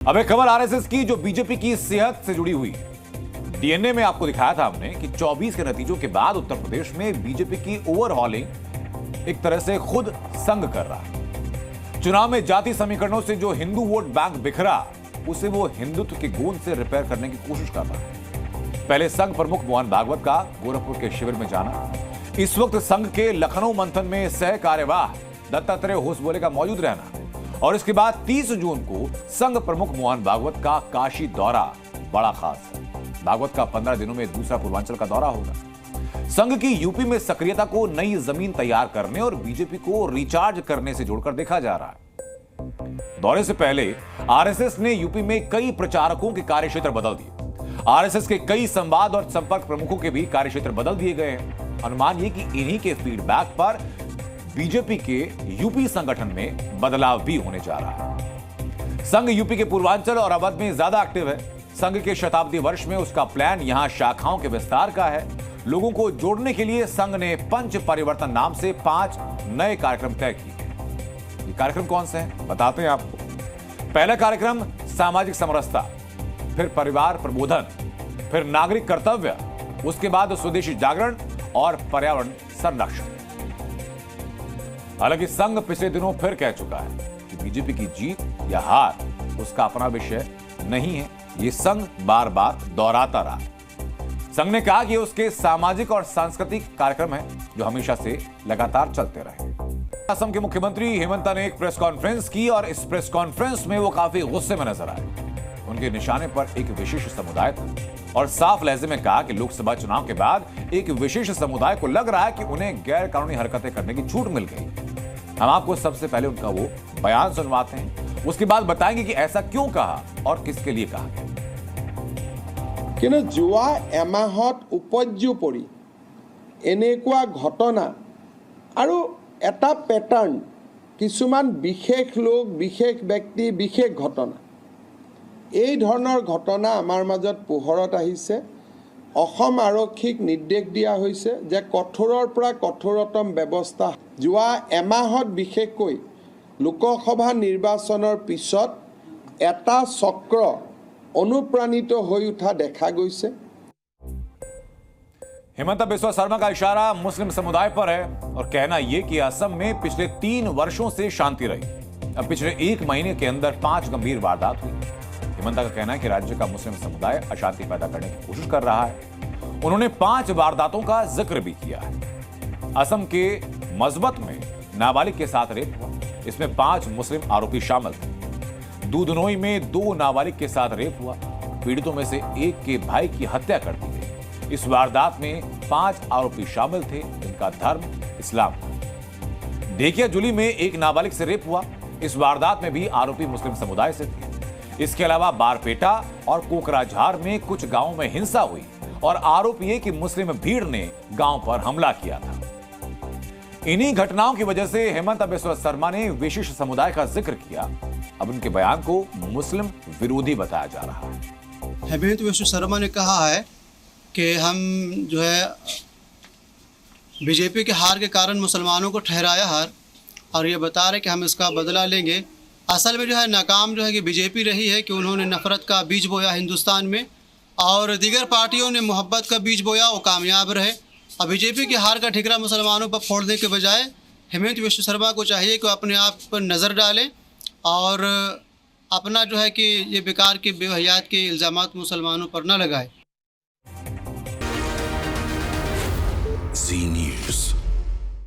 अब एक खबर आरएसएस की जो बीजेपी की सेहत से जुड़ी हुई है। डीएनए में आपको दिखाया था हमने कि 24 के नतीजों के बाद उत्तर प्रदेश में बीजेपी की ओवरहॉलिंग एक तरह से खुद संग कर रहा है। चुनाव में जाति समीकरणों से जो हिंदू वोट बैंक बिखरा, उसे वो हिंदुत्व की गूंज से रिपेयर करने की कोशिश कर रहा है। पहले संघ प्रमुख मोहन भागवत का गोरखपुर के शिविर में जाना, इस वक्त संघ के लखनऊ मंथन में सह कार्यवाह दत्तात्रेय होसबोले का मौजूद रहना, और इसके बाद 30 जून को संघ प्रमुख मोहन भागवत का काशी दौरा बड़ा खास है। भागवत का 15 दिनों में दूसरा पूर्वांचल का दौरा होगा। संघ की यूपी में सक्रियता को नई जमीन तैयार करने और बीजेपी को रिचार्ज करने से जोड़कर देखा जा रहा है। दौरे से पहले आरएसएस ने यूपी में कई प्रचारकों के कार्यक्षेत्र बदल दिए। आरएसएस के कई संवाद और संपर्क प्रमुखों के भी कार्यक्षेत्र बदल दिए गए हैं। अनुमान ये कि इन्हीं के फीडबैक पर बीजेपी के यूपी संगठन में बदलाव भी होने जा रहा है। संघ यूपी के पूर्वांचल और अवध में ज्यादा एक्टिव है। संघ के शताब्दी वर्ष में उसका प्लान यहां शाखाओं के विस्तार का है। लोगों को जोड़ने के लिए संघ ने पंच परिवर्तन नाम से 5 नए कार्यक्रम तय किए हैं। ये कार्यक्रम कौन से हैं बताते हैं आपको। पहला कार्यक्रम सामाजिक समरसता, फिर परिवार प्रबोधन, फिर नागरिक कर्तव्य, उसके बाद स्वदेशी जागरण और पर्यावरण संरक्षण। हालांकि संघ पिछले दिनों फिर कह चुका है कि बीजेपी की जीत या हार उसका अपना विषय नहीं है। ये संघ बार बार दोहराता रहा। संघ ने कहा कि उसके सामाजिक और सांस्कृतिक कार्यक्रम हैं जो हमेशा से लगातार चलते रहे। असम के मुख्यमंत्री हेमंता ने एक प्रेस कॉन्फ्रेंस की और इस प्रेस कॉन्फ्रेंस में वो काफी गुस्से में नजर आए। उनके निशाने पर एक विशेष समुदाय था और साफ लहजे में कहा कि लोकसभा चुनाव के बाद एक विशेष समुदाय को लग रहा है कि उन्हें गैर कानूनी हरकतें करने की छूट मिल गई। हम आपको सबसे पहले उनका वो बयान सुनवाते हैं, उसके बाद बताएंगे कि ऐसा क्यों कहा और किसके लिए कहा गया। কিন্তু যোৱা এমাহত উপৰ্যুপৰি এনেকুৱা ঘটনা আৰু এটা পেটাৰ্ণ, কিছুমান বিশেষ লোক, বিশেষ ব্যক্তি, বিশেষ ঘটনা, এই ধৰণৰ ঘটনা আমাৰ মাজত পোহৰত আহিছে। অসম আৰক্ষীক নিৰ্দেশ দিয়া হৈছে যে কঠোৰৰ পৰা কঠোৰতম ব্যৱস্থা। যোৱা এমাহত বিশেষকৈ লোকসভা নিৰ্বাচনৰ পিছত এটা চক্ৰ অনুপ্ৰাণিত হৈ উঠা দেখা গৈছে। हेमंता बिस्वा शर्मा का इशारा मुस्लिम समुदाय पर है और कहना यह कि असम में पिछले 3 वर्षों से शांति रही। अब पिछले 1 महीने के अंदर 5 गंभीर वारदात हुई। हेमंता का कहना है कि राज्य का मुस्लिम समुदाय अशांति पैदा करने की कोशिश कर रहा है। उन्होंने 5 वारदातों का जिक्र भी किया है। असम के मजबत में नाबालिग के साथ रेप हुआ, इसमें 5 मुस्लिम आरोपी शामिल थे। दूधनोई में 2 नाबालिग के साथ रेप हुआ, पीड़ितों में से एक के भाई की हत्या कर दी गई। इस वारदात में 5 आरोपी शामिल थे जिनका धर्म इस्लाम था। ढेकियाजुली में एक नाबालिग से रेप हुआ, इस वारदात में भी आरोपी मुस्लिम समुदाय से थे। इसके अलावा बारपेटा और कोकराझार में कुछ गांवों में हिंसा हुई और आरोप ये कि मुस्लिम भीड़ ने गांव पर हमला किया था। इन्हीं घटनाओं की वजह से हेमंता बिस्वा शर्मा ने विशिष्ट समुदाय का जिक्र किया। अब उनके बयान को मुस्लिम विरोधी बताया जा रहा है। हेमंता बिस्वा शर्मा ने कहा है कि हम जो है बीजेपी के हार के कारण मुसलमानों को ठहराया हार और ये बता रहे कि हम इसका बदला लेंगे। असल में जो है नाकाम जो है कि बीजेपी रही है कि उन्होंने नफरत का बीज बोया हिंदुस्तान में और दीगर पार्टियों ने मोहब्बत का बीज बोया, वो कामयाब रहे। और बीजेपी के हार का ठिकरा मुसलमानों पर फोड़ने के बजाय हेमंता बिस्वा शर्मा को चाहिए कि अपने आप पर नज़र डालें और अपना जो है कि ये बेकार के बेवहियात के इल्ज़ामात मुसलमानों पर न लगाए। Zee News.